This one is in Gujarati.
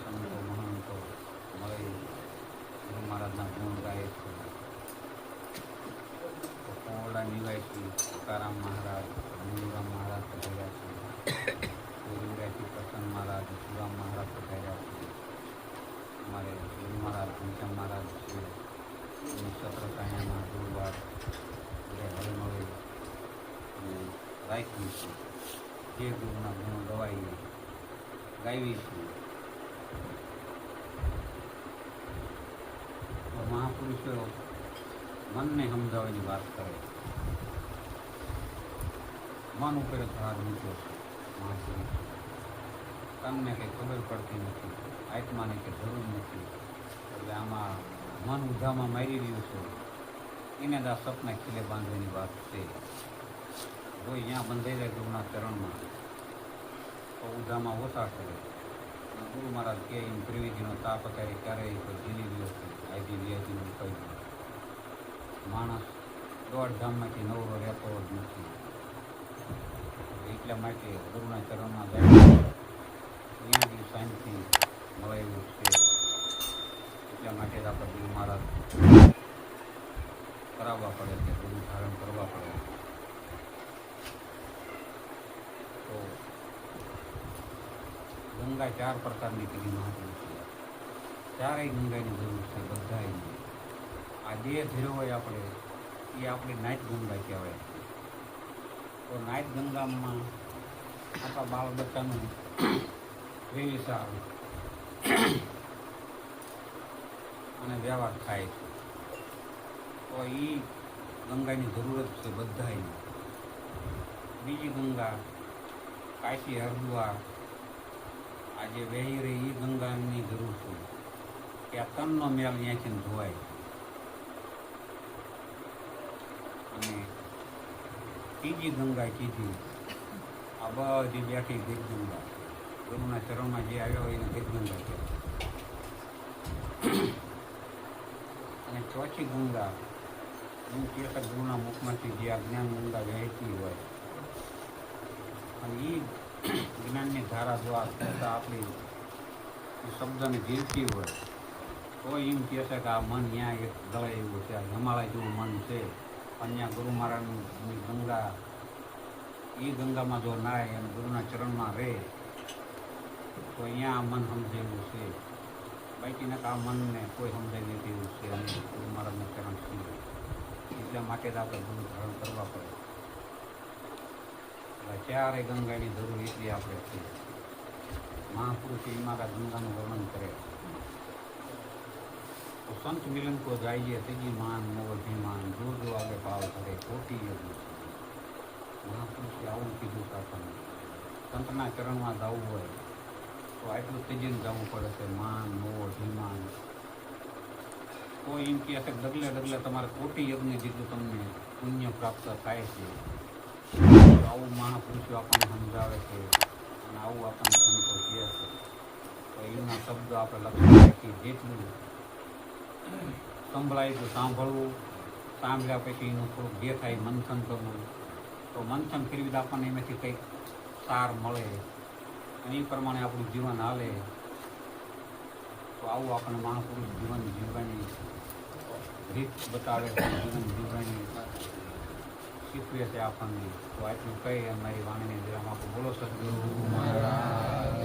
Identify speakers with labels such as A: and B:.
A: સંતો મહંતો મળી ગુરુ મહારાજના ગુણ ગાય છે. પોવડા નિવાસી તુકારામ મહારાજ, મુનિરામ મહારાજ પધાર્યા છે. ગોવિંદરાયથી પ્રસન્ન મહારાજ, શિવરામ મહારાજ પધાર્યા છે. અમારે ગુરુ મહારાજ ઘનશ્યામ મહારાજ છે. એની સત્રસાયણના ગુરુવાર એટલે હળીમળી અને રાખ્યું છે. જે ગુરુના ગુણ ગવાઈએ ગાવી છે. તો મહાપુરુષો મનને સમજાવવાની વાત કરે. મન ઉપર જ ભાર મૂક્યો છે મહાપુરુષો. તનને કંઈ ખબર પડતી નથી, આત્માને કંઈ જરૂર નથી. એટલે આમાં મન ઉધામાં મારી રહ્યું છે. એને જ આ સપના ખીલે બાંધવાની વાત છે. જો અહીંયા બંધાઈ જાય ગુરુના ચરણમાં તો ઉધામાં ઓછા કરે. ગુરુ મહારાજ કે એમ ત્રિવેદીનો તાપ અત્યારે ક્યારેય કોઈ ઝીલી રહ્યો છે. આજી વ્યાજીનું કહી માણસ દોઢ ધામમાંથી નવરો રહેતો જ નથી. એટલા માટે ગુરુના ચરણમાં જાય ત્યાંથી શાંતિ મળે એવું છે. એટલા માટે જ આપણે ગુરુ મહારાજ કરાવવા પડે છે, ગુરુ ધારણ કરવા પડે. તો ગંગા 4 પ્રકારની કીધી મહાપુરુષો. ચારેય ગંગાની જરૂર છે બધાને. આ દેહ ધીરો હોય આપણે એ આપણી નાઇટ ગંગા કહેવાય. તો નાઇટ ગંગામાં આપણા બાળ બચ્ચાનું વેવિસાર અને વ્યવહાર થાય છે. તો એ ગંગાની જરૂરત છે બધાને. બીજી ગંગા કાશી હરિદ્વાર આ જે વહી રહી એ ગંગાની જરૂર છે કે આ તનનો મેલ ત્યાંથી ધોવાય. અને ત્રીજી ગંગા કીધી આ બધી બેઠી ગીત ગંગા. ગુરુના ચરણમાં જે આવ્યો હોય એને ગીત ગંગા કહેવાય. અને ચોથી ગંગા એમ કહે કે ગુરુના મુખમાંથી જે આ જ્ઞાન ગંગા વહેતી હોય અને એ જ્ઞાનની ધારા દ્વારા આપણી શબ્દને જીવતી હોય તો એમ કહે છે કે આ મન ત્યાં એક દળે એવું છે. આ હિમાલય જેવું મન છે. અહીંયા ગુરુ મહારાજની ગંગા એ ગંગામાં જો નાય અને ગુરુના ચરણમાં રહે તો અહીંયા મન સમજેલું છે. બાકીને આ મનને કોઈ સમજાવી નથી એવું છે. અને ગુરુ મહારાજના ચરણ છે. એટલા માટે જ આપણે ગુરુ ધારણ કરવા પડે. એટલે ચારે ગંગાની જરૂર એટલી આપણે છે. મહાપુરુષે એમાં ગંગાનું વર્ણન કરે. તો સંત મિલન કો જાઈએ તેજી માન મોર ભીમાન જો જો આગે ભાવ કરે ખોટી યોગી. મહાપુરુષે આવું કીધું છે આપણને. સંતના ચરણમાં જવું હોય તો આટલું તેજીને જવું પડે છે. માન મોર ભીમાન તો એમ કહે છે ડગલે ડગલે તમારે કોટી યજ્ઞ જેટલું તમને પુણ્ય પ્રાપ્ત થાય છે. આવું મહાપુરુષો આપણને સમજાવે છે અને આવું આપણને સંતો કહે છે. તો એના શબ્દો આપણે લખી રાખી જેટલું સંભળાય તો સાંભળવું, સાંભળ્યા પછી એનું થોડુંક જે થાય મંથન કરવું. તો મંથન કરવી આપણને એમાંથી કંઈક સાર મળે અને એ પ્રમાણે આપણું જીવન હાલે. તો આવું આપણને મહાપુરુષ જીવન જીવવાની રીત બતાવે છે, જીવન જીવવાની શીખવે છે આપણને. તો આટલું કહી અમારી વાણીને વિરામ આપો. બોલો સદગુરુ મહારાજ.